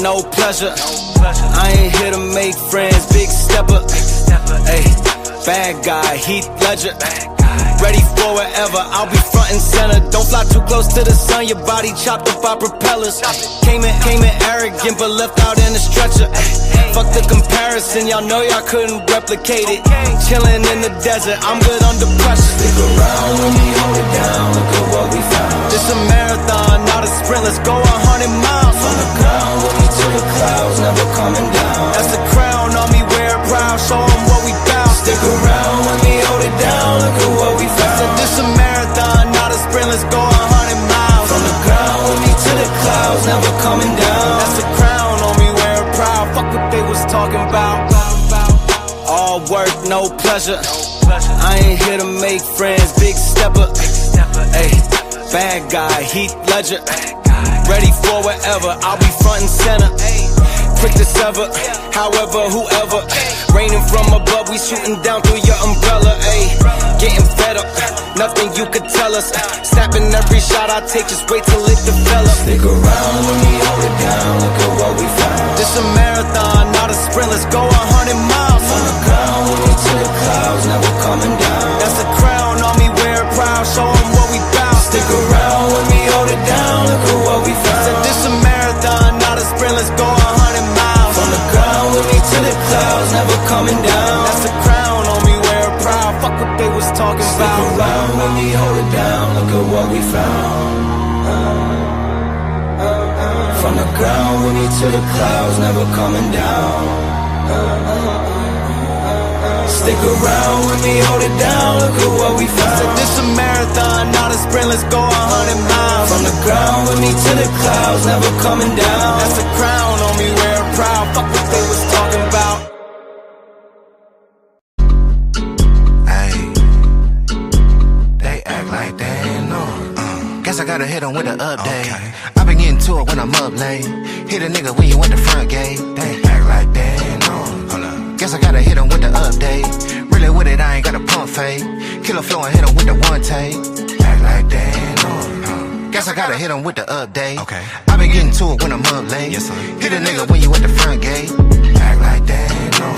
no pleasure. I ain't here to make friends, big stepper. Ayy, bad guy, Heath Ledger. Ready for whatever, I'll be front and center. Don't fly too close to the sun, your body chopped up by propellers. Came in arrogant, but left out in a stretcher. Fuck the comparison, y'all know y'all couldn't replicate it. Chillin' in the desert, I'm good under pressure. Stick around when we hold it down, look at what we found. This a marathon, not a sprint, let's go 100 miles. From the ground, with me to the clouds, never coming down. That's the crown on me, wear it proud, show 'em what we bout. Stick around when we hold it down, look at what we found. Said this a marathon, not a sprint, let's go 100 miles. From the ground, with me to the clouds, never coming down. That's the crown on me, wear it proud, fuck what they was talking about. All work, no pleasure. I ain't here to make friends, big stepper. Ayy, bad guy, Heath Ledger. Ready for whatever, I'll be front and center. Quick to sever, however, whoever. Raining from above, we shooting down through your umbrella. Ayy, getting fed up, nothing you could tell us. Snapping every shot I take, just wait till it develops. Stick around when we hold it down, look at what we found. This a marathon, not a sprint, let's go 100 miles. From the ground, with me to the clouds, never coming down. That's the crown on me, wear it proud, show 'em what we bout. Stick around when we hold it down, look at what we found. Said this a marathon, not a sprint, let's go 100 miles. From the ground, with me to the clouds, never coming down. That's the crown on me, wear it proud, fuck what they was talking Stick about. around when we hold it down, look at what we found. From the ground, with me to the clouds, never coming down. Stick around when we hold it down, look at what we found. Said this a marathon, not a sprint, let's go 100 miles. From the ground, with me to the clouds, never coming down. That's the crown on me, wear it proud, fuck what they was talking about. Hey, they act like they ain't know. Guess I gotta hit 'em with an update. Okay. I been getting to it when I'm up late. Hit a nigga when you at the front gate. They act like they ain't know. Hold up. Guess I gotta hit 'em with the update. Really with it, I ain't got a pump fake. Killer flow and hit 'em with the one take. Act like they ain't know. Guess I gotta hit 'em with the update. Okay. I been getting to it when I'm up late. Yes, sir. Hit a nigga when you at the front gate. Act like they ain't know.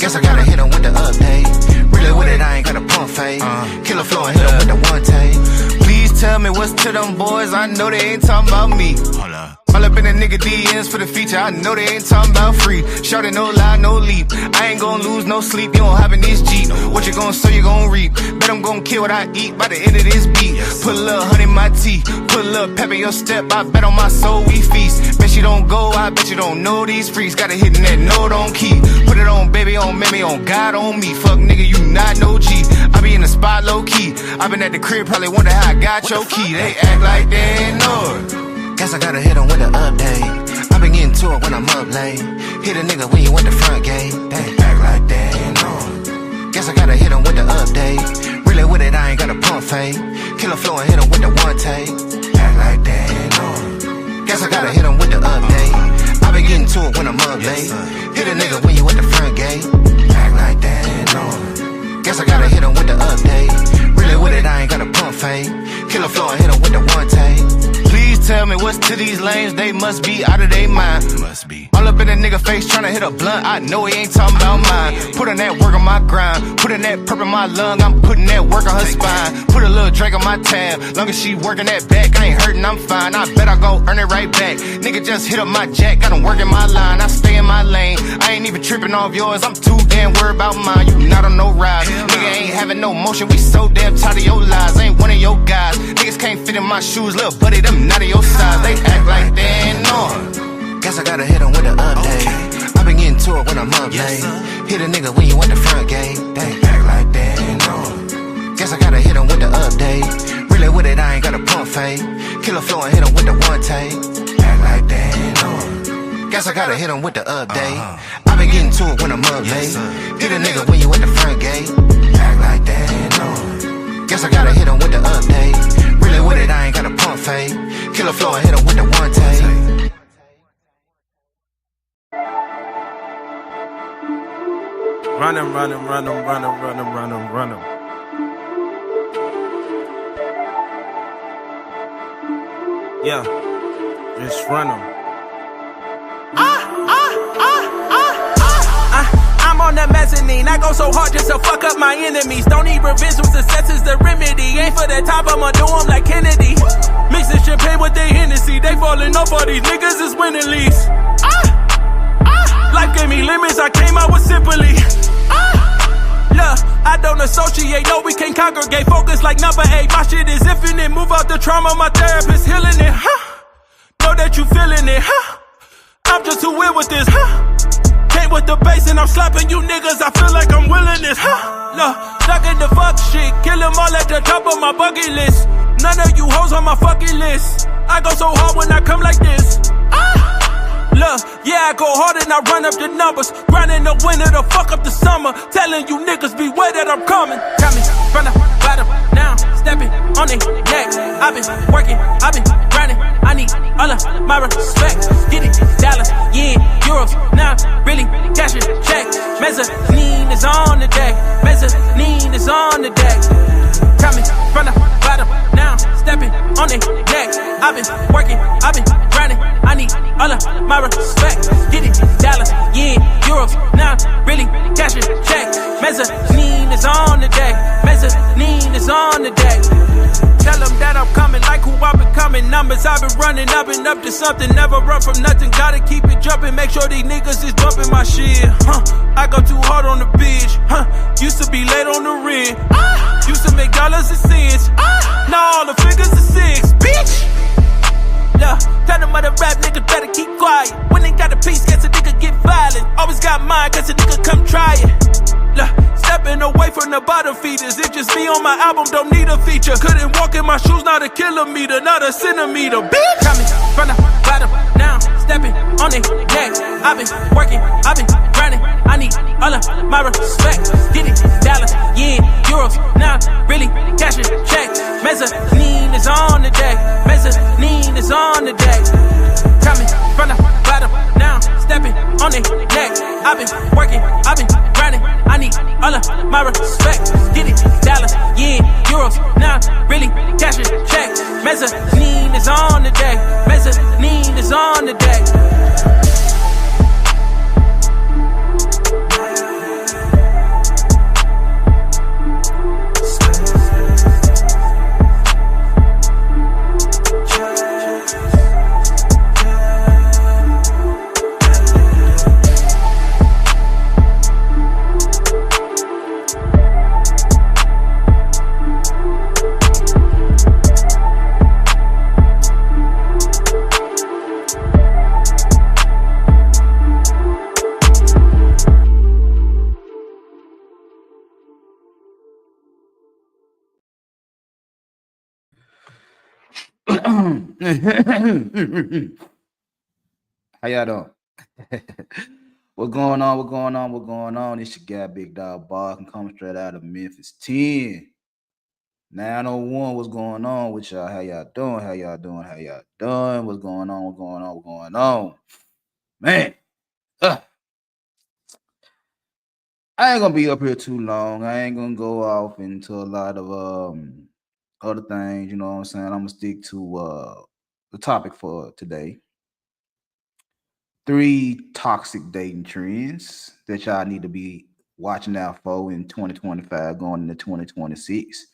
Guess I gotta hit 'em with the update. Really with it, I ain't got a pump fake. Killer flow and hit 'em with the one take. Please tell me what's to them boys. I know they ain't talking about me. Hold up. All up in the nigga DMs for the feature. I know they ain't talking about free. Shorty, no lie, no leap. I ain't gon' lose no sleep. You don't hop in this Jeep. What you gon' sow, you gon' reap. Bet I'm gon' kill what I eat by the end of this beat. Put a little honey in my tea. Put a little pep in your step. I bet on my soul we feast. Bet you don't go, I bet you don't know these freaks. Gotta hit that note on key. Put it on baby, on Mammy, on God, on me. Fuck nigga, you not no G. I be in the spot low key. I been at the crib, probably wonder how I got your key. They act like they ain't know it. Guess I gotta hit 'em with an update. I been getting to it when I'm up late. Hit a nigga when you at the front gate. They act like they ain't know. Guess I gotta hit 'em with the update. Really with it, I ain't got a pump fake. Killer flow and hit 'em with the one take. Act like they ain't know. Guess I gotta hit 'em with the update. I been getting to it when I'm up late. Hit a nigga when you at the front gate. Act like they ain't know. Guess I gotta hit 'em with the update. Really with it, I ain't got a pump fake. Killer flow and hit 'em with the one take. Please tell me what's to these lanes, they must be out of their mind. Must be. All up in a nigga face tryna hit a blunt, I know he ain't talking about mine. Put in that work on my grind, put in that purp in my lung, I'm putting that work on her spine. Put a little drink on my tab, long as she working that back, I ain't hurting, I'm fine. I bet I go earn it right back. Nigga just hit up my jack, got him working my line, I stay in my lane. I ain't even tripping off yours, I'm too damn worried about mine. You not on no ride, nigga ain't having no motion, we so damn tired of your lies. I ain't one of your guys, niggas can't fit in my shoes, little buddy, them not of your size. They act like they ain't know. Guess I gotta hit 'em with an update. I been getting to it when I'm up late. Hit a nigga when you at the front gate. They act like they ain't know. Guess I gotta hit 'em with the update. Really with it, I ain't got a pump fake. Killer flow and hit 'em with the one take. Act like they ain't know. Guess I gotta hit 'em with the update. I been getting to it when I'm up late. Hit a nigga when you at the front gate. Act like they ain't know. Guess I gotta hit 'em with the update. Really with it, I ain't got a pump fake. Killer flow and hit 'em with the one take. Run 'em, run 'em, run 'em, run 'em, run 'em, run 'em, run 'em. Yeah, just run 'em. on the mezzanine. I go so hard just to fuck up my enemies. Don't need revenge when success is the remedy. Ain't for the top, I'ma do them like Kennedy. Mixing champagne with they Hennessy. They falling off, all these niggas is winning leagues. Life gave me limits, I came out with simply. Look, I don't associate, no, we can't congregate. Focus like number 8, my shit is infinite. Move out the trauma, my therapist healing it, Know that you feeling it, I'm just too weird with this, Came with the bass and I'm slapping you niggas, I feel like I'm willing this, Look, stuck in the fuck shit, kill them all at the top of my bucket list. None of you hoes on my fucking list. I go so hard when I come like this, Look, yeah, I go hard and I run up the numbers. Grinding the winter to fuck up the summer. Telling you niggas beware that I'm coming. Coming from the bottom, now stepping on their neck. I've been working, I've been grinding. I need all of my respect. Get it, dollars, yeah, euros. Now really cashing checks. Mezzanine is on the deck. Mezzanine is on the deck. Coming from the bottom, now stepping on their neck. I've been working, I've been grinding. I need all of my respect. Get it, dollars, yeah, euros. Now really cashing checks. Mezzanine is on the deck. Mezzanine is on the deck. Tell them that I'm coming like who I've been coming. Numbers I've been running, I've been up to something. Never run from nothing, gotta keep it jumping. Make sure these niggas is bumping my shit, I go too hard on the bitch, Used to be late on the rent, Used to make dollars and cents, Now all the figures are 6, bitch. Yeah, tell them other rap niggas better keep quiet. When they got a piece, guess a nigga get violent. Always got mine, cause a nigga come try it. Yeah, stepping away from the bottom feeders. It just me on my album, don't need a feature. Couldn't walk in my shoes, not a kilometer, not a centimeter, bitch. Coming from the bottom, now stepping on their neck. I've been working, I've been grinding. I need all of my respect. Get it, dollars, yeah, euros. Now really cashing checks. Mezzanine is on the deck. Mezzanine is on the deck. Coming from the bottom, now stepping on their neck. I've been working, I've been grinding. I need all of my respect. Get it, dollars, yeah, euros. Now really cashing checks. Mezzanine is on the deck. Mezzanine is on the deck. How y'all doing? What's going on? What's going on? What's going on? It's your guy, Big Dog Barking, coming straight out of Memphis 10. 901, what's going on with y'all? How y'all doing? How y'all doing? How y'all doing? What's going on? What's going on? What's going on? Man, I ain't gonna be up here too long. I ain't gonna go off into a lot of other things, you know what I'm saying? I'm gonna stick to the topic for today. 3 toxic dating trends that y'all need to be watching out for in 2025 going into 2026.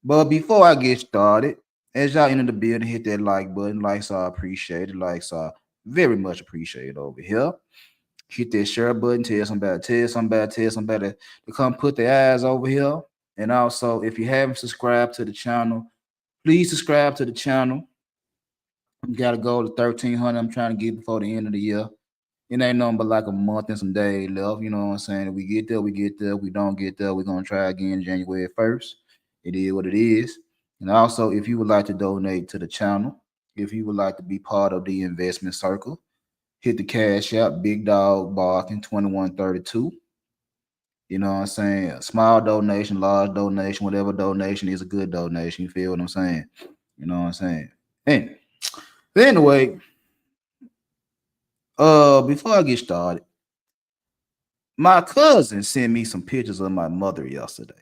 But before I get started, as y'all enter the building, hit that like button. Likes are appreciated. Likes are very much appreciated over here. Hit that share button. Tell somebody to come put their eyes over here. And also, if you haven't subscribed to the channel, please subscribe to the channel. We got to go to 1,300. I'm trying to get before the end of the year. It ain't nothing but like a month and some days left. You know what I'm saying? If we get there, we get there. If we don't get there, we're going to try again January 1st. It is what it is. And also, if you would like to donate to the channel, if you would like to be part of the investment circle, hit the cash app, Big Dog Barking 2132. You know what I'm saying? A small donation, large donation, whatever donation is a good donation. You feel what I'm saying? You know what I'm saying? Anyway, before I get started, my cousin sent me some pictures of my mother yesterday.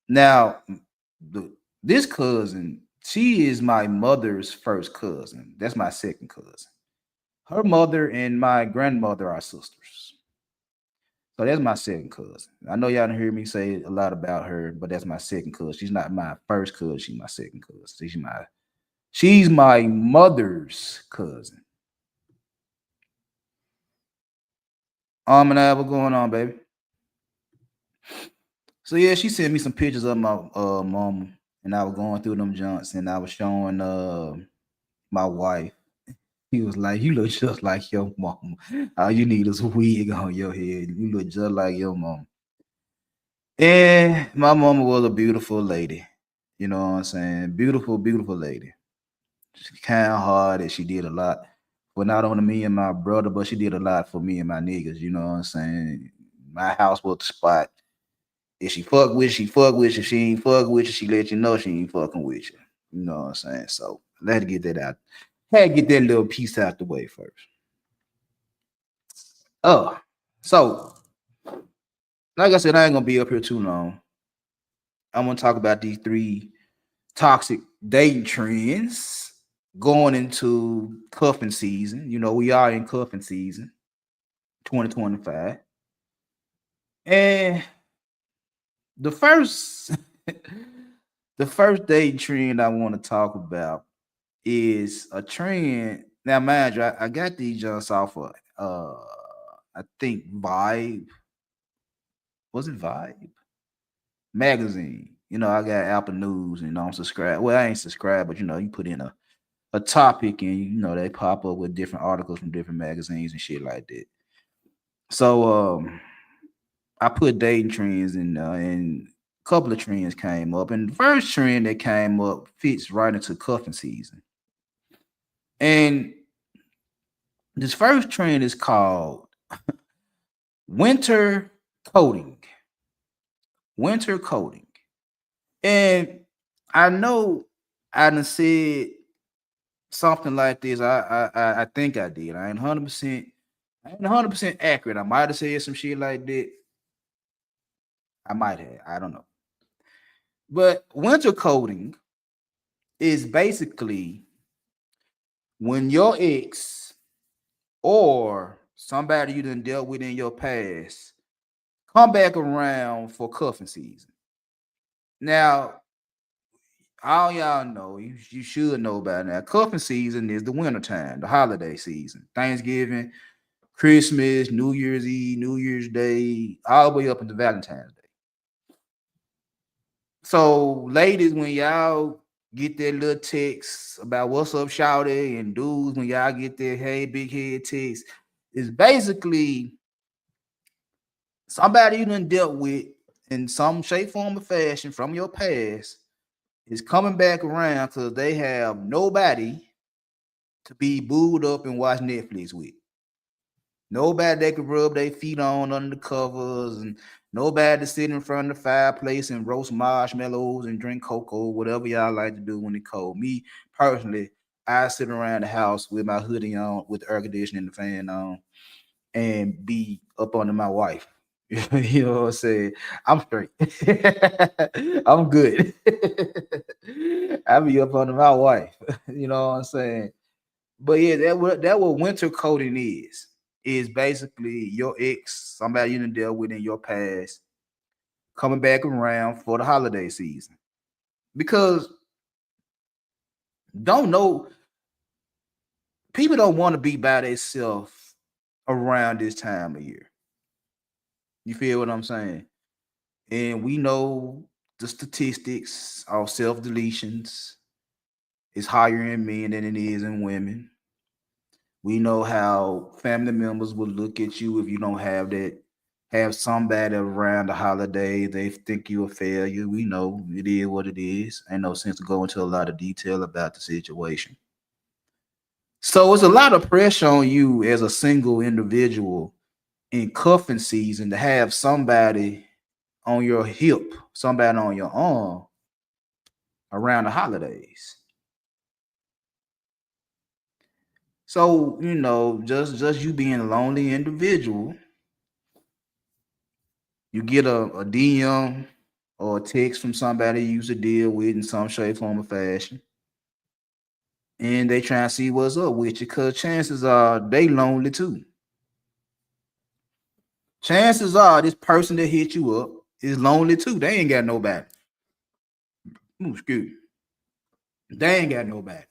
Now, this cousin, she is my mother's first cousin. That's my second cousin. Her mother and my grandmother are sisters. So that's my second cousin. I know y'all done heard me say a lot about her, but that's my second cousin. She's not my first cousin. She's my second cousin. She's my mother's cousin. And I, what's going on, baby? So yeah, she sent me some pictures of my mom, and I was going through them junks, and I was showing my wife. He was like, "You look just like your mom. All you need is a wig on your head. You look just like your mom." And my mama was a beautiful lady. You know what I'm saying? Beautiful, beautiful lady. She kind hearted. She did a lot for not only me and my brother, but she did a lot for me and my niggas. You know what I'm saying? My house was the spot. If she fuck with you, she fuck with you. If she ain't fuck with you, she let you know she ain't fucking with you. You know what I'm saying? So let's get that out. Had to get that little piece out the way first. So like I said, I ain't gonna be up here too long. I'm gonna talk about these three toxic dating trends going into cuffing season. You know, we are in cuffing season, 2025. And the first the first dating trend I want to talk about is a trend. Now, mind you, I got these just off of I think Vibe. Was it Vibe? Magazine. You know, I got Apple News, and I'm subscribed. Well, I ain't subscribed, but you know, you put in a topic and you know they pop up with different articles from different magazines and shit like that. So I put dating trends in and a couple of trends came up. And the first trend that came up fits right into cuffing season. And this first trend is called winter coating. Winter coating. And I know I done said something like this. I think I did. I ain't 100% accurate. I might have said some shit like that. I might have. I don't know. But winter coating is basically when your ex or somebody you done dealt with in your past come back around for cuffing season. Now, all y'all know, you should know by now, cuffing season is the winter time, the holiday season, Thanksgiving, Christmas, New Year's Eve, New Year's Day, all the way up into Valentine's Day. So, ladies, when y'all get that little text about what's up, shawty, and dudes, when y'all get that hey, big head text, it's basically somebody you done dealt with in some shape, form, or fashion from your past is coming back around because they have nobody to be booed up and watch Netflix with. Nobody they could rub their feet on under the covers, and nobody to sit in front of the fireplace and roast marshmallows and drink cocoa, whatever y'all like to do when it's cold. Me personally, I sit around the house with my hoodie on, with the air conditioning and the fan on, and be up under my wife. You know what I'm saying? I'm straight. I'm good. I be up under my wife. You know what I'm saying? But yeah, that what winter coating is basically your ex, somebody you done dealt with in your past, coming back around for the holiday season. Because don't know, people don't want to be by themselves around this time of year. You feel what I'm saying? And we know the statistics of self deletions is higher in men than it is in women. We know how family members will look at you if you don't have somebody around the holiday. They think you a failure. We know it is what it is. Ain't no sense to go into a lot of detail about the situation. So it's a lot of pressure on you as a single individual in cuffing season to have somebody on your hip, somebody on your arm around the holidays. So, you know, just you being a lonely individual, you get a DM or a text from somebody you used to deal with in some shape, form, or fashion, and they try and see what's up with you, because chances are they lonely too. chances are this person that hit you up is lonely too. They ain't got nobody. Ooh, excuse me. They ain't got nobody.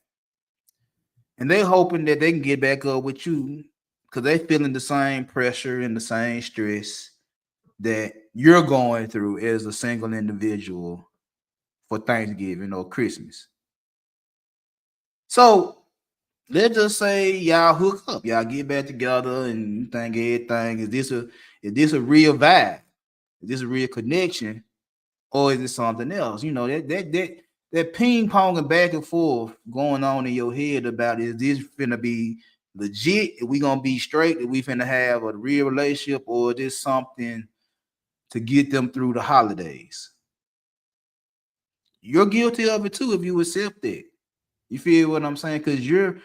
And they hoping that they can get back up with you because they feeling the same pressure and the same stress that you're going through as a single individual for Thanksgiving or Christmas. So let's just say y'all hook up, y'all get back together, and you think everything is this a real vibe? Is this a real connection, or is it something else? You know that ping ponging back and forth going on in your head about is this finna be legit? Are we gonna be straight? Are we finna have a real relationship, or is this something to get them through the holidays? You're guilty of it too if you accept it. You feel what I'm saying? Because you're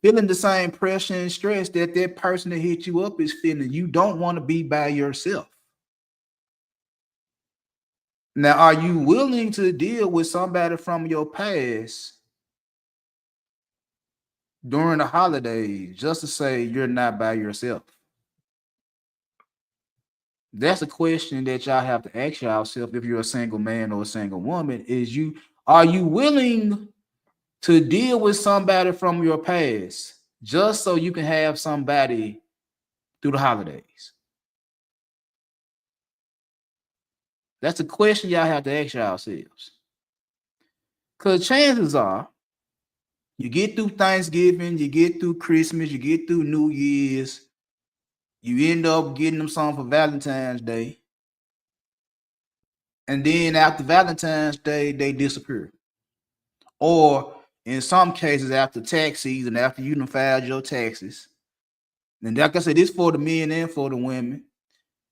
feeling the same pressure and stress that that person that hit you up is feeling. You don't want to be by yourself. Now, are you willing to deal with somebody from your past during the holidays just to say you're not by yourself? That's a question that y'all have to ask yourself if you're a single man or a single woman. Are you willing to deal with somebody from your past just so you can have somebody through the holidays? That's a question y'all have to ask yourselves. Because chances are, you get through Thanksgiving, you get through Christmas, you get through New Year's, you end up getting them something for Valentine's Day. And then after Valentine's Day, they disappear. Or in some cases, after tax season, after you done filed your taxes. And like I said, this for the men and for the women.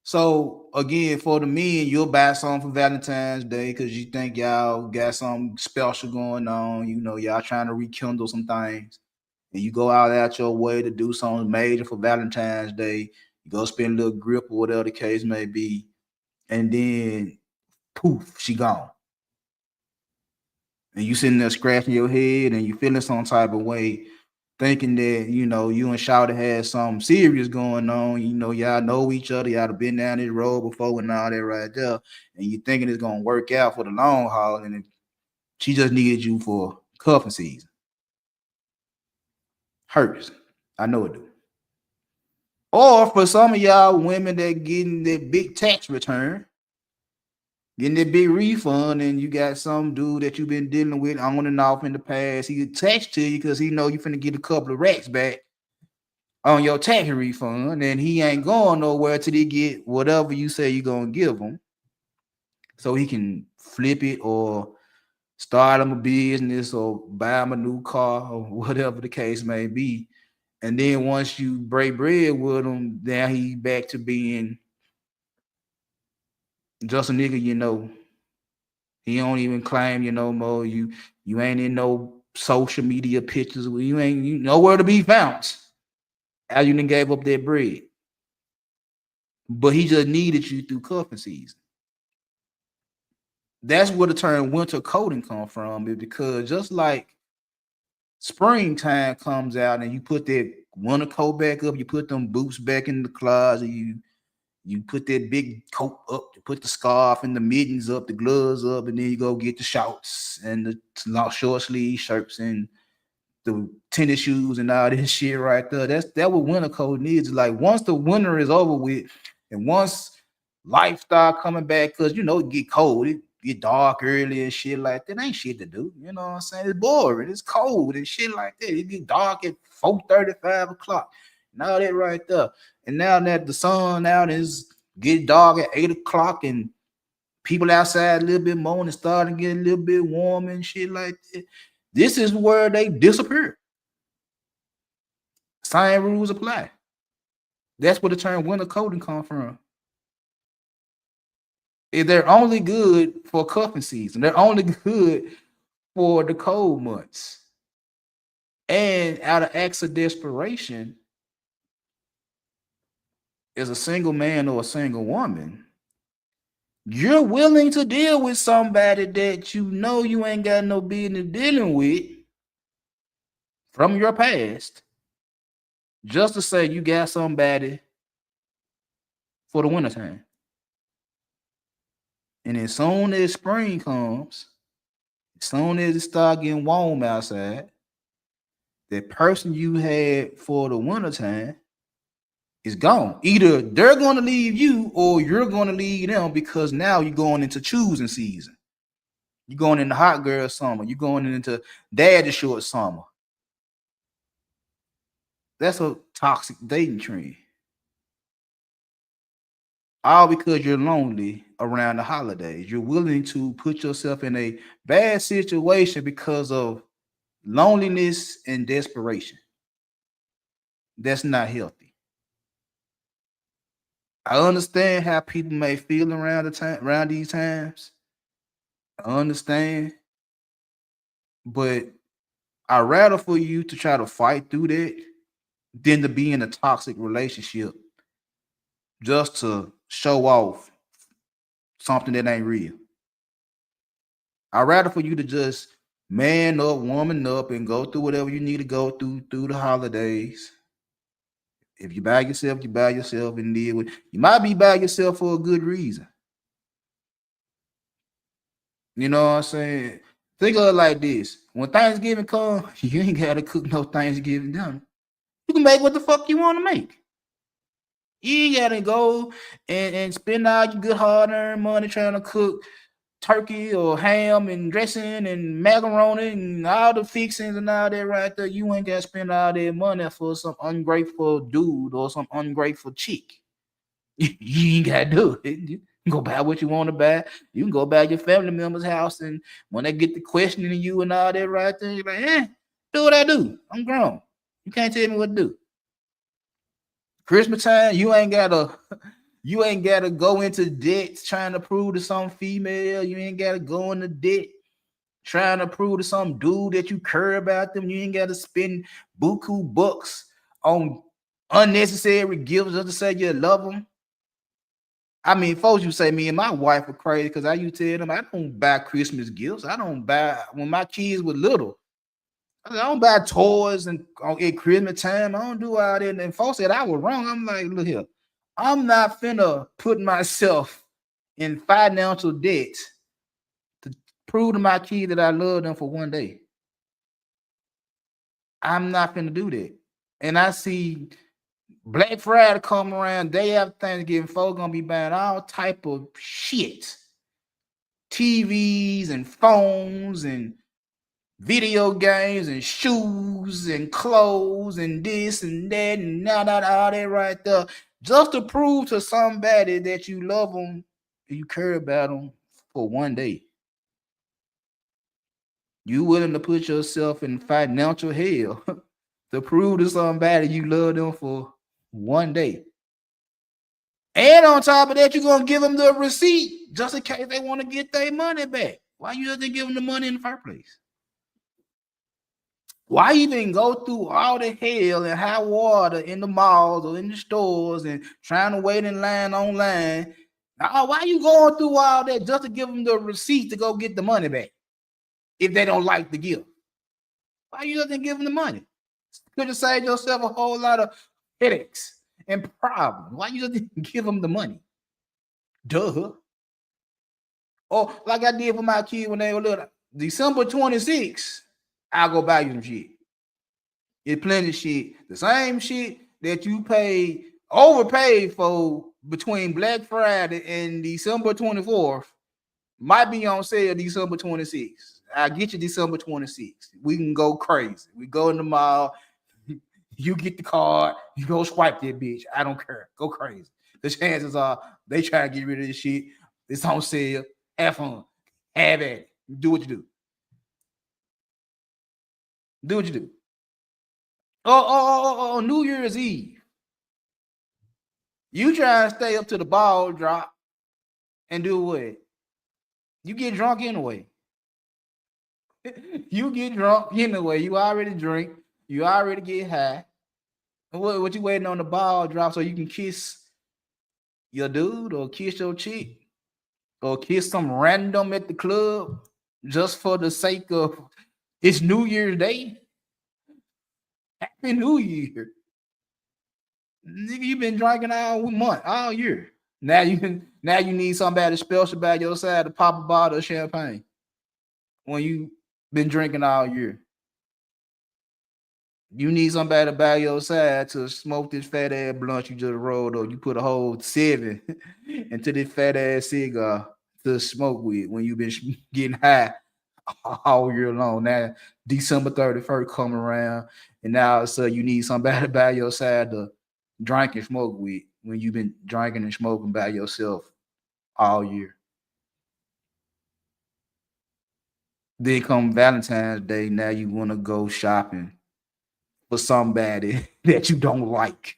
So again, for the men, you'll buy something for Valentine's Day because you think y'all got something special going on. You know, y'all trying to rekindle some things. And you go out your way to do something major for Valentine's Day. You go spend a little grip or whatever the case may be. And then poof, she gone. And you sitting there scratching your head and you feeling some type of way, thinking that you and Shawty had something serious going on. Y'all know each other, y'all have been down this road before and all that right there, and you thinking it's gonna work out for the long haul, and she just needed you for cuffing season. Hurts. I know it do. Or for some of y'all women that getting that big tax return, getting that big refund, and you got some dude that you've been dealing with on and off in the past. He text to you because he know you finna get a couple of racks back on your tax refund, and he ain't going nowhere till he get whatever you say you're gonna give him, so he can flip it or start him a business or buy him a new car or whatever the case may be. And then once you break bread with him, then he back to being just a nigga. He don't even claim you no more. You ain't in no social media pictures. You ain't nowhere to be found. As you done gave up that bread. But he just needed you through cuffing season. That's where the term winter coating come from, is because just like springtime comes out and you put that winter coat back up, you put them boots back in the closet, you put that big coat up, you put the scarf and the mittens up, the gloves up, and then you go get the shorts and the short sleeve shirts and the tennis shoes and all this shit right there. That what winter coat needs. Like once the winter is over with, and once life start coming back, because it get cold, it get dark early and shit like that. Ain't shit to do. You know what I'm saying? It's boring. It's cold and shit like that. It get dark at 4:30, 5 o'clock. And all that right there. And now that the sun out is get dark at 8 o'clock and people outside a little bit more and starting to get a little bit warm and shit like that. This is where they disappear. Same rules apply. That's where the term winter coating come from. They're only good for cuffing season. They're only good for the cold months. And out of acts of desperation, as a single man or a single woman, you're willing to deal with somebody that you ain't got no business dealing with from your past, just to say you got somebody for the wintertime. And as soon as spring comes, as soon as it start getting warm outside, the person you had for the wintertime is gone. Either they're going to leave you or you're going to leave them, because now you're going into choosing season. You're going into hot girl summer. You're going into daddy short summer. That's a toxic dating trend. All because you're lonely around the holidays. You're willing to put yourself in a bad situation because of loneliness and desperation. That's not healthy. I understand how people may feel around these times. I understand, but I'd rather for you to try to fight through that than to be in a toxic relationship just to show off something that ain't real. I'd rather for you to just man up, woman up, and go through whatever you need to go through the holidays. If you by yourself, you by yourself, and deal with. You might be by yourself for a good reason. You know what I'm saying? Think of it like this: when Thanksgiving comes, you ain't gotta cook no Thanksgiving dinner. You can make what the fuck you want to make. You ain't gotta go and spend all your good hard-earned money trying to cook turkey or ham and dressing and macaroni and all the fixings and all that right there. You ain't got to spend all that money for some ungrateful dude or some ungrateful chick. You ain't got to do it. You can go buy what you want to buy. You can go buy your family member's house, and when they get to questioning you and all that right there, you're like, do what I do. I'm grown. You can't tell me what to do. Christmas time, you ain't gotta go into debt trying to prove to some female. You ain't gotta go into debt trying to prove to some dude that you care about them. You ain't gotta spend buku bucks on unnecessary gifts just to say you love them. I mean, folks, you say me and my wife are crazy because I used to tell them I don't buy Christmas gifts. I don't buy when my kids were little. I don't buy toys and at Christmas time. I don't do all that. And folks said I was wrong. I'm like, look here, I'm not finna put myself in financial debt to prove to my kids that I love them for one day. I'm not finna do that. And I see Black Friday come around, day after Thanksgiving, folks gonna be buying all type of shit. TVs and phones and video games and shoes and clothes and this and that and all that right there, just to prove to somebody that you love them, you care about them for one day. You willing to put yourself in financial hell to prove to somebody you love them for one day. And on top of that, you're gonna give them the receipt just in case they want to get their money back. Why you have to give them the money in the first place? Why even go through all the hell and high water in the malls or in the stores and trying to wait in line online? Why you going through all that just to give them the receipt to go get the money back if they don't like the gift? Why you doesn't give them the money? Could have saved yourself a whole lot of headaches and problems. Why you doesn't give them the money? Duh. Or like I did for my kid when they were little, December 26th, I'll go buy you some shit. It's plenty of shit. The same shit that you overpaid for between Black Friday and December 24th might be on sale December 26th. I'll get you December 26th. We can go crazy. We go in the mall. You get the card. You go swipe that bitch. I don't care. Go crazy. The chances are they try to get rid of this shit. It's on sale. Have fun. Have at it. Do what you do. Do what you do. Oh, New Year's Eve. You try and stay up to the ball drop and do what? You get drunk anyway. You get drunk anyway. You already drink. You already get high. What you waiting on the ball drop so you can kiss your dude or kiss your chick or kiss some random at the club just for the sake of it's New Year's Day? Happy New Year. Nigga, you been drinking all month, all year. Now you need somebody special by your side to pop a bottle of champagne when you been drinking all year. You need somebody by your side to smoke this fat ass blunt you just rolled, or you put a whole 7 into this fat ass cigar to smoke with when you been getting high all year long. Now December 31st come around, and now all of a sudden you need somebody by your side to drink and smoke with when you've been drinking and smoking by yourself all year. Then come Valentine's Day, now you want to go shopping for somebody that you don't like.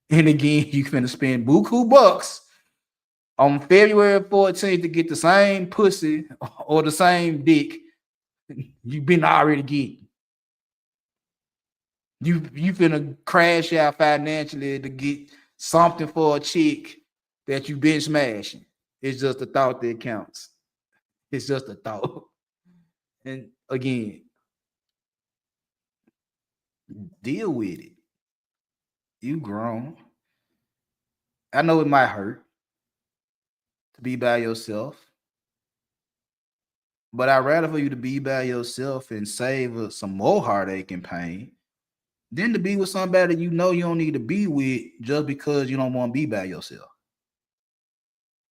And again, you finna spend buku bucks on February 14th to get the same pussy or the same dick you've been already getting. You finna crash out financially to get something for a chick that you been smashing. It's just a thought that counts. It's just a thought. And again, deal with it. You grown. I know it might hurt to be by yourself, but I'd rather for you to be by yourself and save some more heartache and pain than to be with somebody you know you don't need to be with just because you don't want to be by yourself.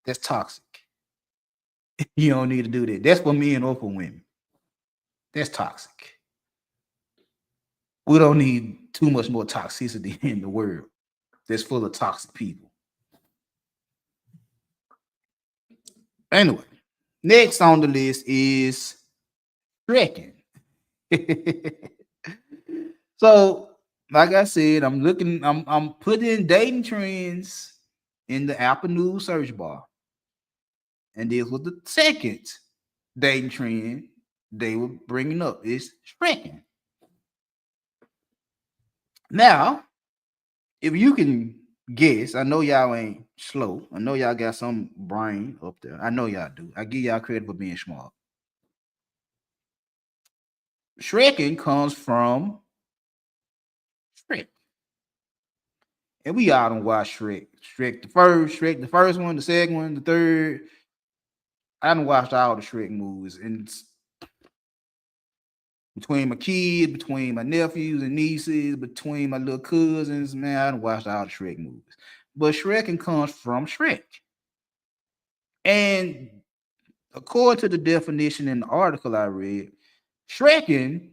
That's toxic. You don't need to do that. That's for men or for women. That's toxic. We don't need too much more toxicity in the world that's full of toxic people. Anyway, next on the list is Shrekking. So, like I said, I'm putting dating trends in the Apple News search bar. And this was the second dating trend they were bringing up is Shrekking. Now, if you can guess, I know y'all ain't slow. I know y'all got some brain up there. I know y'all do. I give y'all credit for being smart. Shrekking comes from Shrek. And we all don't watch Shrek. Shrek the first one, the second one, the third. I done watched all the Shrek movies. And between my kids, between my nephews and nieces, between my little cousins, man, I done watched all the Shrek movies. But Shrekking comes from Shrek. And according to the definition in the article I read, Shrekking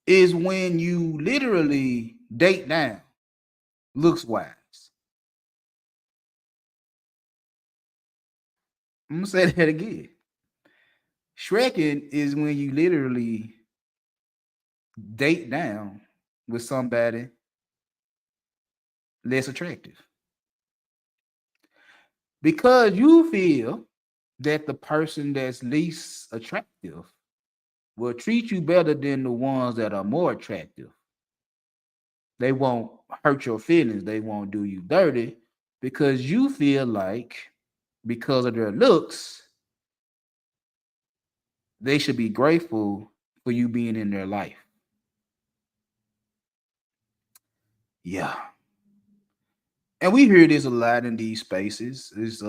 is when you literally date down, looks wise. I'm gonna say that again. Shrekking is when you literally date down with somebody less attractive. Because you feel that the person that's least attractive will treat you better than the ones that are more attractive. They won't hurt your feelings, they won't do you dirty because you feel like because of their looks, they should be grateful for you being in their life. Yeah. And we hear this a lot in these spaces. Is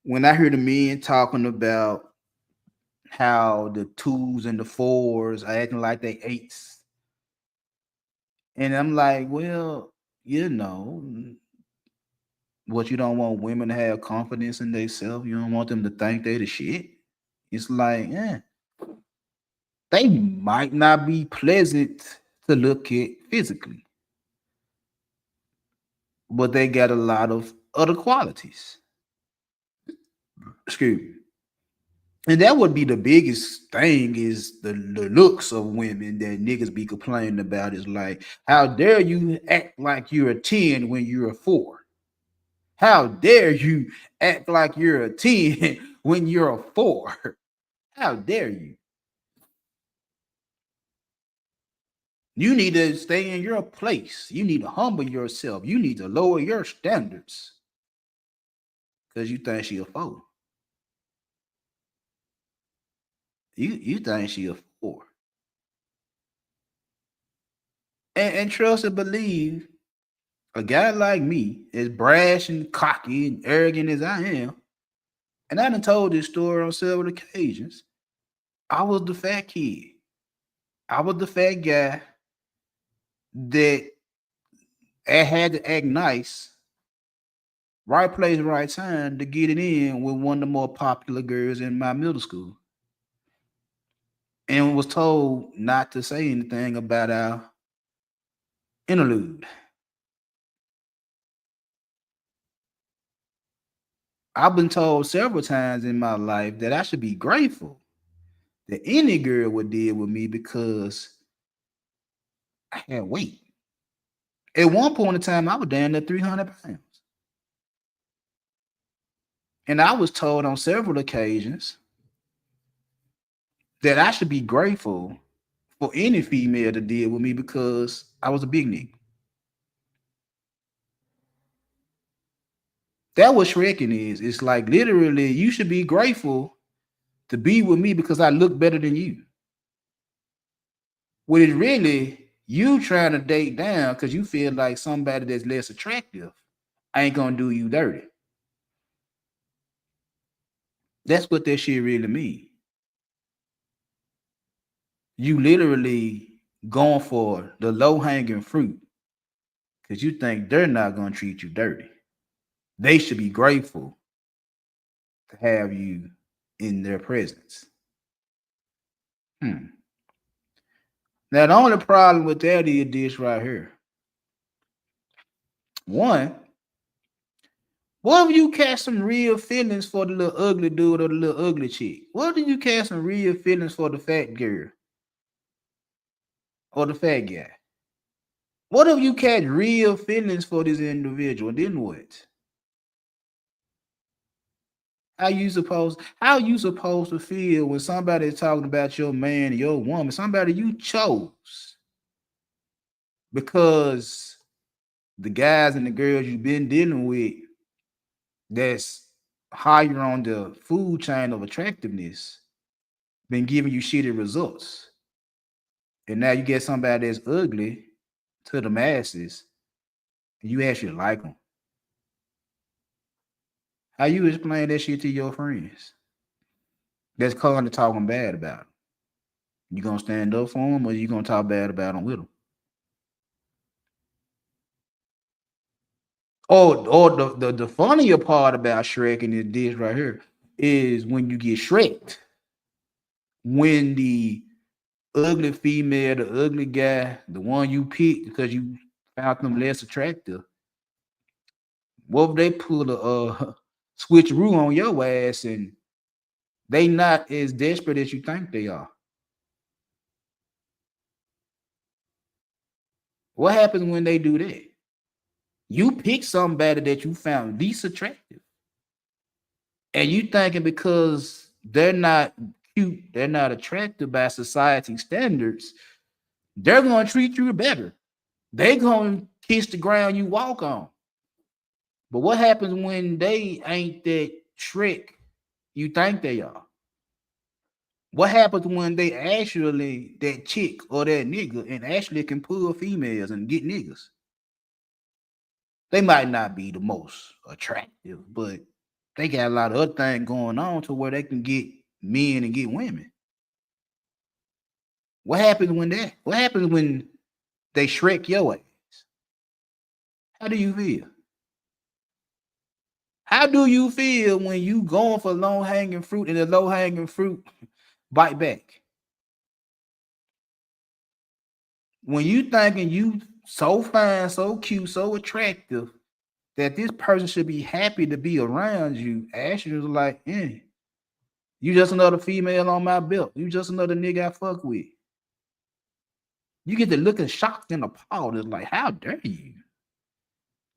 when I hear the men talking about how the twos and the fours are acting like they eights. And I'm like, well, you know, what you don't want women to have confidence in themselves. You don't want them to think they the shit. It's like, yeah, they might not be pleasant to look at physically, but they got a lot of other qualities. Excuse me. And that would be the biggest thing is the looks of women that niggas be complaining about is like, how dare you act like you're a 10 when you're a 4? How dare you act like you're a 10 when you're a 4? How dare you? You need to stay in your place. You need to humble yourself. You need to lower your standards because you think she a 4. You think she a 4. And trust and believe A guy like me, as brash and cocky and arrogant as I am, and I done told this story on several occasions. I was the fat kid. I was the fat guy that I had to act nice, right place, right time to get it in with one of the more popular girls in my middle school. And was told not to say anything about our interlude. I've been told several times in my life that I should be grateful that any girl would deal with me because I had weight. At one point in time, I was down to 300 pounds. And I was told on several occasions that I should be grateful for any female to deal with me because I was a big nigga. That what Shrekking is. It's like literally, you should be grateful to be with me because I look better than you. What is really you trying to date down because you feel like somebody that's less attractive ain't gonna do you dirty. That's what that shit really mean. You literally going for the low hanging fruit because you think they're not gonna treat you dirty. They should be grateful to have you in their presence. Hmm. Now the only problem with that is this right here. One, what if you catch some real feelings for the little ugly dude or the little ugly chick? What if you catch some real feelings for the fat girl or the fat guy? What if you catch real feelings for this individual? Then what? How you supposed to feel when somebody is talking about your man, your woman, somebody you chose because the guys and the girls you've been dealing with that's higher on the food chain of attractiveness been giving you shitty results. And now you get somebody that's ugly to the masses and you actually like them. How you explain that shit to your friends? That's calling to talking bad about them. You gonna stand up for them or you gonna talk bad about them with them? Or the funnier part about Shrekking is this right here is when you get Shreked, when the ugly female, the ugly guy, the one you picked because you found them less attractive. What if they pull a switcheroo on your ass and they not as desperate as you think they are? What happens when they do that? You pick somebody that you found least attractive, and you thinking because they're not cute, they're not attractive by society standards, they're gonna treat you better. They gonna kiss the ground you walk on. But what happens when they ain't that trick you think they are? What happens when they actually that chick or that nigga and actually can pull females and get niggas? They might not be the most attractive, but they got a lot of other things going on to where they can get men and get women. What happens when that? What happens when they Shrek your ass? How do you feel? How do you feel when you going for low hanging fruit and the low hanging fruit bite back? When you thinking you so fine, so cute, so attractive that this person should be happy to be around you, Ashley was like, you just another female on my belt. You just another nigga I fuck with. You get to looking shocked and appalled. It's like, how dare you?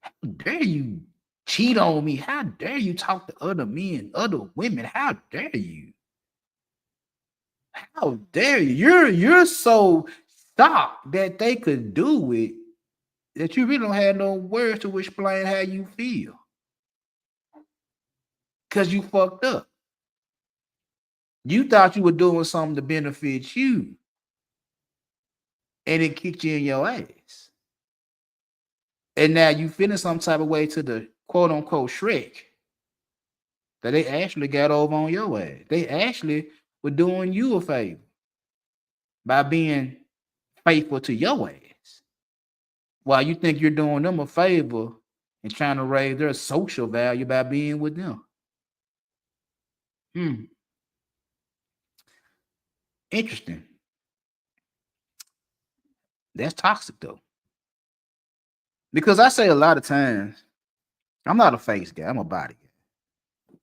How dare you cheat on me? How dare you talk to other men, other women? How dare you? How dare you? You're so shocked that they could do it that you really don't have no words to explain how you feel. Cause you fucked up. You thought you were doing something to benefit you, and it kicked you in your ass. And now you feeling some type of way to the quote unquote Shrek that they actually got over on your ass. They actually were doing you a favor by being faithful to your ass. While you think you're doing them a favor and trying to raise their social value by being with them. Hmm. Interesting. That's toxic though. Because I say a lot of times, I'm not a face guy, I'm a body guy.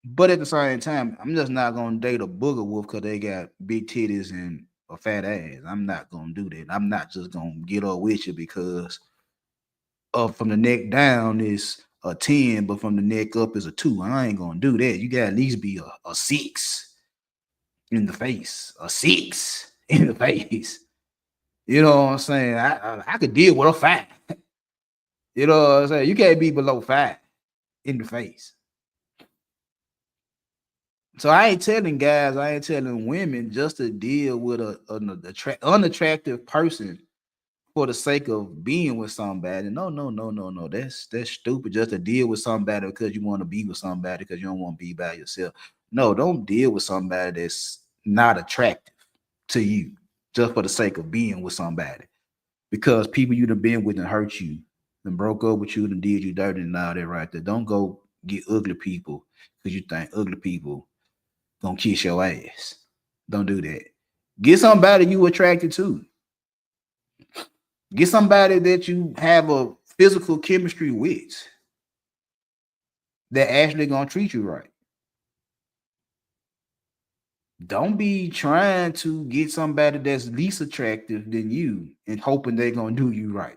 But at the same time, I'm just not gonna date a booger wolf because they got big titties and a fat ass. I'm not gonna do that. I'm not just gonna get up with you because up from the neck down is a 10, but from the neck up is a 2. I ain't gonna do that. You gotta at least be a 6 in the face, a 6 in the face. You know what I'm saying? I could deal with a 5. You know what I'm saying? You can't be below 5 in the face. So I ain't telling guys, I ain't telling women just to deal with an unattractive person for the sake of being with somebody. No, no, no, no, no. That's stupid. Just to deal with somebody because you want to be with somebody because you don't want to be by yourself. No, don't deal with somebody that's not attractive to you just for the sake of being with somebody. Because people you done been with and hurt you, and broke up with you, and did you dirty and all that right there. Don't go get ugly people because you think ugly people gonna kiss your ass. Don't do that. Get somebody you attracted to. Get somebody that you have a physical chemistry with that actually gonna treat you right. Don't be trying to get somebody that's least attractive than you and hoping they're gonna do you right.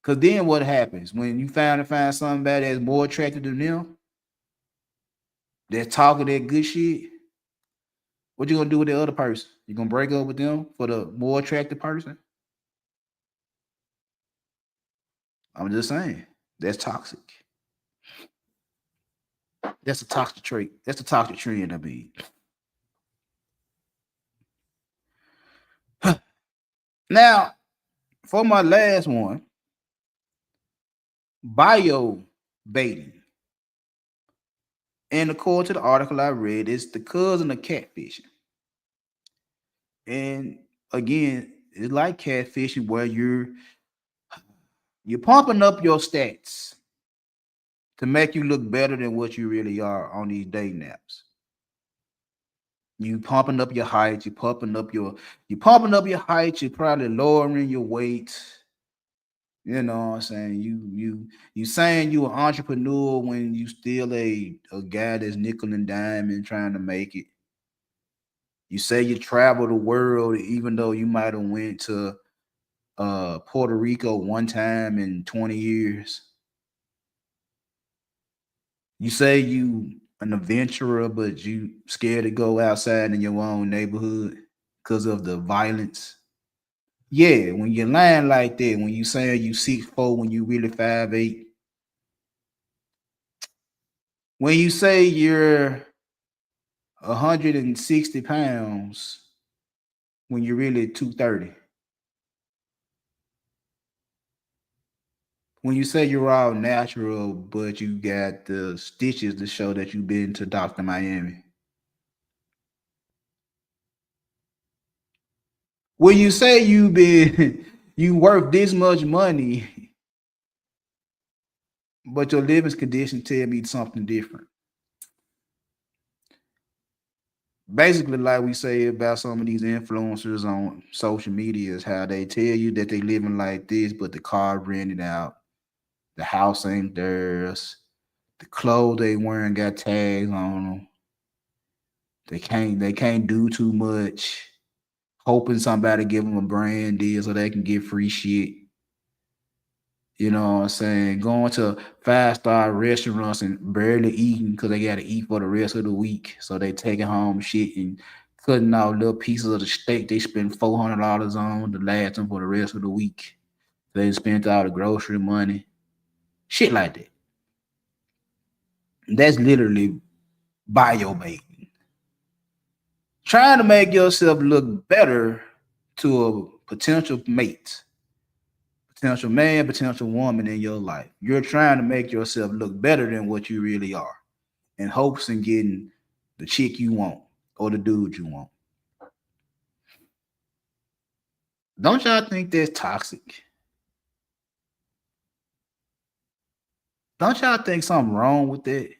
Cause then what happens when you find somebody that's more attractive than them, that's talking that good shit? What you gonna do with the other person? You gonna break up with them for the more attractive person? I'm just saying that's toxic. That's a toxic trait. That's a toxic trend. I mean, now for my last one, bio baiting. And according to the article I read, it's the cousin of catfishing. And again, it's like catfishing where you're pumping up your stats to make you look better than what you really are on these dating apps. You pumping up your height, you pumping up your height, you're probably lowering your weight. You know what I'm saying? You saying you an entrepreneur when you still a guy that's nickel and dime and trying to make it. You say you travel the world even though you might have went to Puerto Rico one time in 20 years. You say you an adventurer, but you scared to go outside in your own neighborhood because of the violence. Yeah, when you're lying like that, when you saying you 6'4", when you really 5'8", when you say you're 160 pounds, when you're really 230. When you say you're all natural, but you got the stitches to show that you've been to Dr. Miami. When you say you been you worth this much money, but your living condition tell me something different. Basically, like we say about some of these influencers on social media, is how they tell you that they living like this, but the car rented out, the house ain't theirs, the clothes they wearing got tags on them. They can't do too much, hoping somebody give them a brand deal so they can get free shit. You know what I'm saying? Going to 5-star restaurants and barely eating because they got to eat for the rest of the week. So they taking home shit and cutting out little pieces of the steak they spend $400 on to last them for the rest of the week. They spent all the grocery money, shit like that. That's literally bio baiting. Trying to make yourself look better to a potential mate potential man, potential woman in your life. You're trying to make yourself look better than what you really are in hopes of getting the chick you want or the dude you want. Don't y'all think that's toxic? Don't y'all think something wrong with that?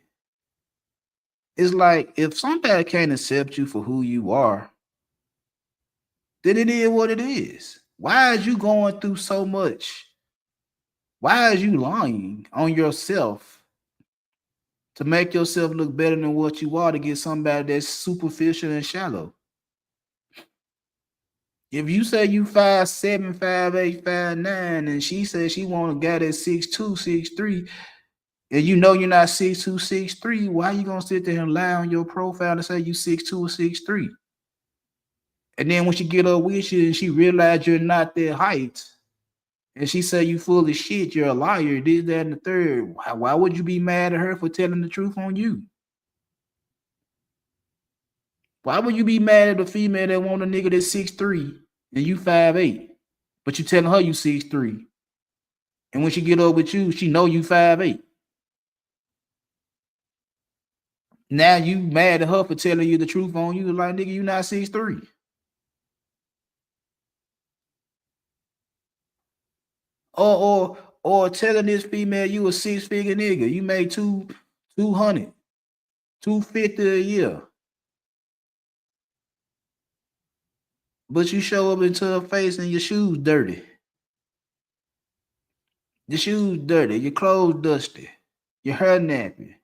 It's like if somebody can't accept you for who you are, then it is what it is. Why is you going through so much? Why is you lying on yourself to make yourself look better than what you are to get somebody that's superficial and shallow? If you say you 5'7", 5'8", 5'9", and she says she want a guy that's 6'2", 6'3", and you know you're not 6'2", 6'3", why you gonna sit there and lie on your profile and say you 6'2" or 6'3"? And then when she get up with you and she realize you're not that height, and she say you full of shit, you're a liar, this, that, and the third, why would you be mad at her for telling the truth on you? Why would you be mad at a female that want a nigga that's 6'3" and you 5'8", but you telling her you 6'3"? And when she get up with you, she know you 5'8". Now you mad at her for telling you the truth on you, like nigga, you not 6'3". Or telling this female you a 6-figure nigga, you made 200, 250 a year. But you show up into her face and your shoes dirty. Your shoes dirty, your clothes dusty, your hair nappy.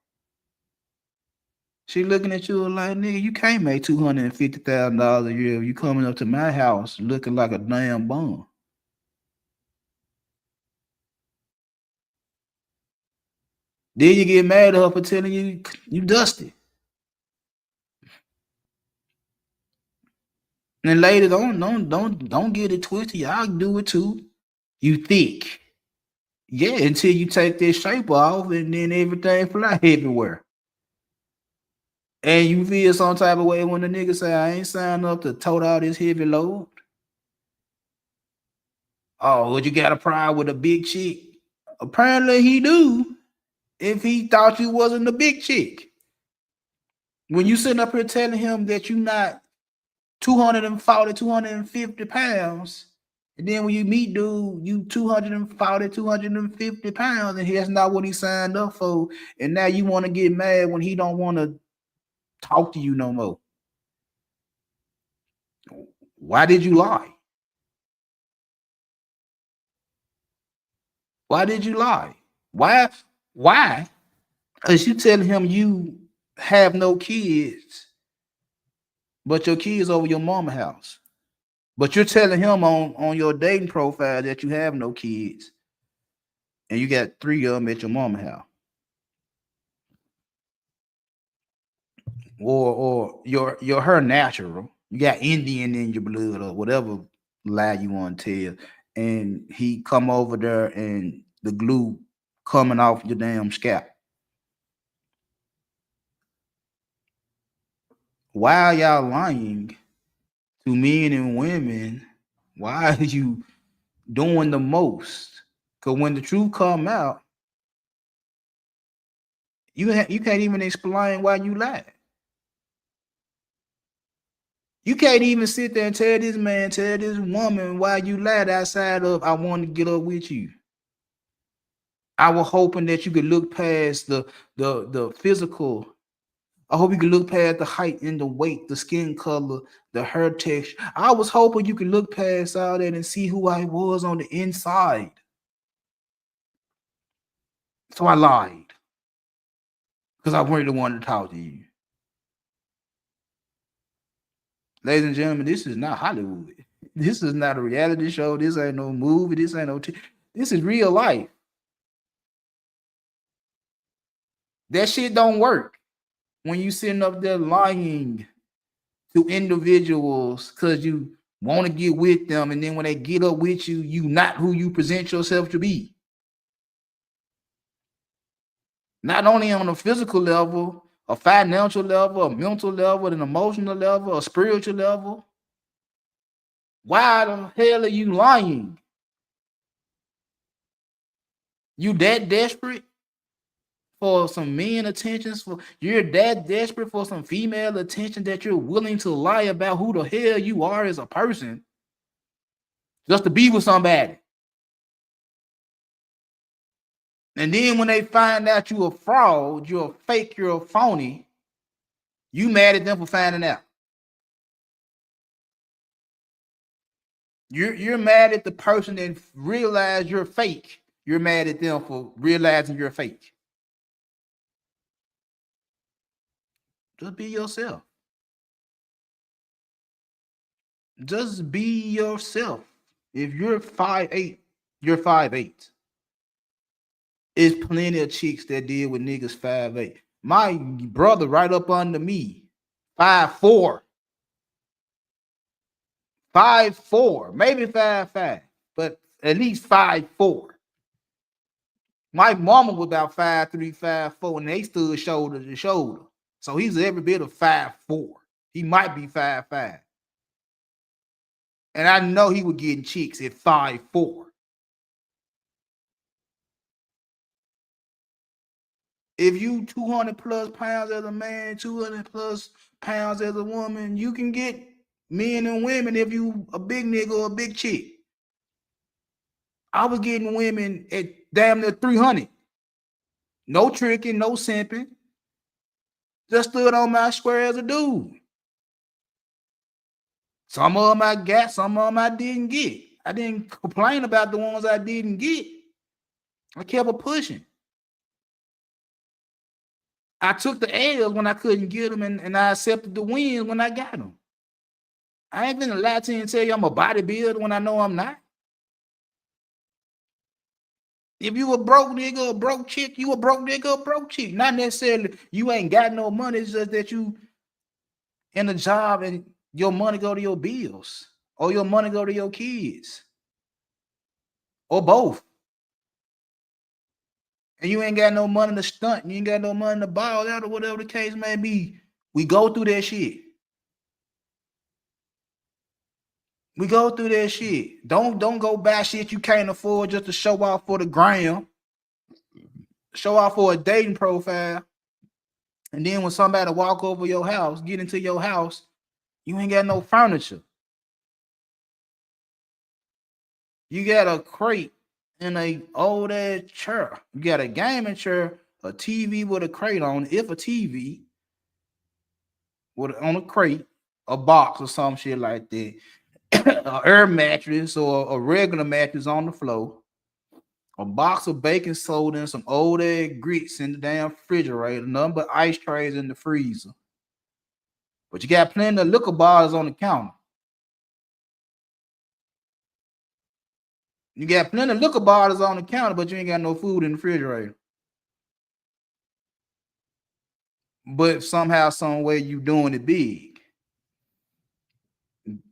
She looking at you like, nigga, you can't make $250,000 a year if you coming up to my house looking like a damn bum. Then you get mad at her for telling you dusty. And ladies, don't get it twisted. Y'all do it too. You thick. Yeah, until you take that shape off and then everything fly everywhere. And you feel some type of way when the nigga say, I ain't signed up to tote all this heavy load. Oh, would you got a problem with a big chick? Apparently he do. If he thought you wasn't a big chick. When you sitting up here telling him that you not 240, 250 pounds, and then when you meet dude, you 240, 250 pounds, and that's not what he signed up for. And now you want to get mad when he don't want to talk to you no more. Why did you lie? Why did you lie? Why? Because you telling him you have no kids, but your kids over your mama's house. But you're telling him on your dating profile that you have no kids, and you got 3 of them at your mama's house. Or you're her natural. You got Indian in your blood or whatever lie you want to tell, and he come over there and the glue coming off your damn scalp. Why are y'all lying to men and women? Why are you doing the most? Because when the truth come out, you can't even explain why you lied. You can't even sit there and tell this man, tell this woman why you lied outside of I want to get up with you. I was hoping that you could look past the physical. I hope you could look past the height and the weight, the skin color, the hair texture. I was hoping you could look past all that and see who I was on the inside. So I lied. Because I really wanted to talk to you. Ladies and gentlemen, this is not Hollywood. This is not a reality show. This ain't no movie. This ain't no this is real life. That shit don't work when you sitting up there lying to individuals because you want to get with them, and then when they get up with you, you not who you present yourself to be. Not only on a physical level, a financial level, a mental level, an emotional level, a spiritual level. Why the hell are you lying? You that desperate for some men attentions? You're that desperate for some female attention that you're willing to lie about who the hell you are as a person just to be with somebody. And then when they find out you're a fraud, you're a fake, you're a phony, you mad at them for finding out. You're mad at the person that realized you're fake. You're mad at them for realizing you're fake. Just be yourself. Just be yourself. If you're 5'8", you're 5'8". There's plenty of chicks that deal with niggas 5'8". My brother right up under me, 5'4". 5'4", maybe 5'5", but at least 5'4". My mama was about 5'3", 5'4", and they stood shoulder to shoulder. So he's every bit of 5'4". He might be 5'5". And I know he was getting chicks at 5'4". If you 200 plus pounds as a man, 200 plus pounds as a woman, you can get men and women if you a big nigga or a big chick. I was getting women at damn near 300. No tricking, no simping. Just stood on my square as a dude. Some of them I got, some of them I didn't get. I didn't complain about the ones I didn't get. I kept a pushing. I took the L's when I couldn't get them, and I accepted the wins when I got them. I ain't gonna lie to you and tell you I'm a bodybuilder when I know I'm not. If you a broke nigga, a broke chick, you a broke nigga, a broke chick. Not necessarily you ain't got no money, it's just that you in a job and your money go to your bills or your money go to your kids or both. And you ain't got no money to stunt, you ain't got no money to ball out or whatever the case may be. We go through that shit. We go through that shit. Don't go buy shit you can't afford just to show off for the gram. Show off for a dating profile. And then when somebody walk over your house, get into your house, you ain't got no furniture. You got a crate and a old ass chair. You got a gaming chair, a TV with a crate on it, if a TV with on a crate, a box or some shit like that. An air mattress or a regular mattress on the floor, a box of baking soda and some old egg grits in the damn refrigerator, nothing but ice trays in the freezer. But you got plenty of liquor bottles on the counter. You got plenty of liquor bottles on the counter, but you ain't got no food in the refrigerator. But somehow, some way, you doing it big.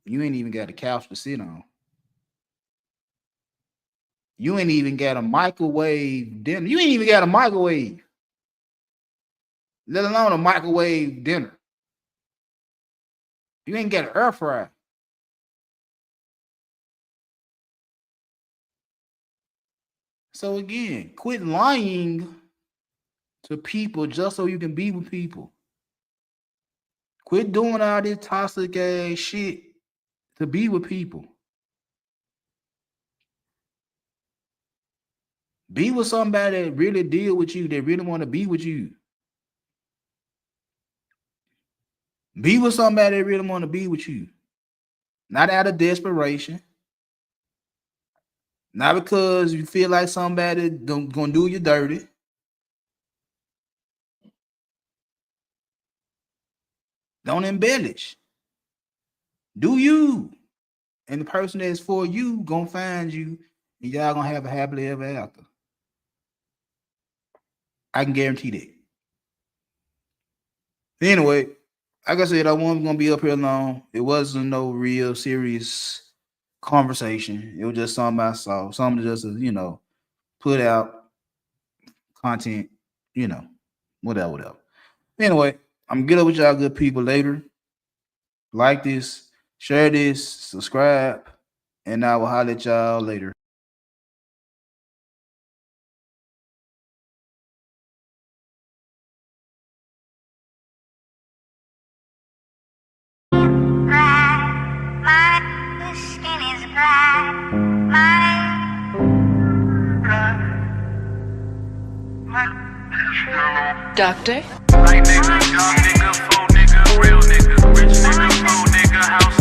You ain't even got a couch to sit on. You ain't even got a microwave dinner. You ain't even got a microwave, let alone a microwave dinner. You ain't got an air fryer. So again, quit lying to people just so you can be with people. Quit doing all this toxic ass shit to be with people. Be with somebody that really deal with you, that really want to be with you. Be with somebody that really want to be with you. Not out of desperation. Not because you feel like somebody gonna do you dirty. Don't embellish. Do you. And the person that's for you gonna find you, and y'all gonna have a happily ever after. I can guarantee that. Anyway, like I said, I wasn't gonna be up here long. It wasn't no real serious conversation. It was just something I saw, something just to, put out content, whatever. Anyway, I'm gonna get up with y'all good people later. Like this, share this, subscribe, and I will holler at y'all later. Doctor? Like nigga, young nigga, full nigga, real nigga, rich nigga, poor nigga, house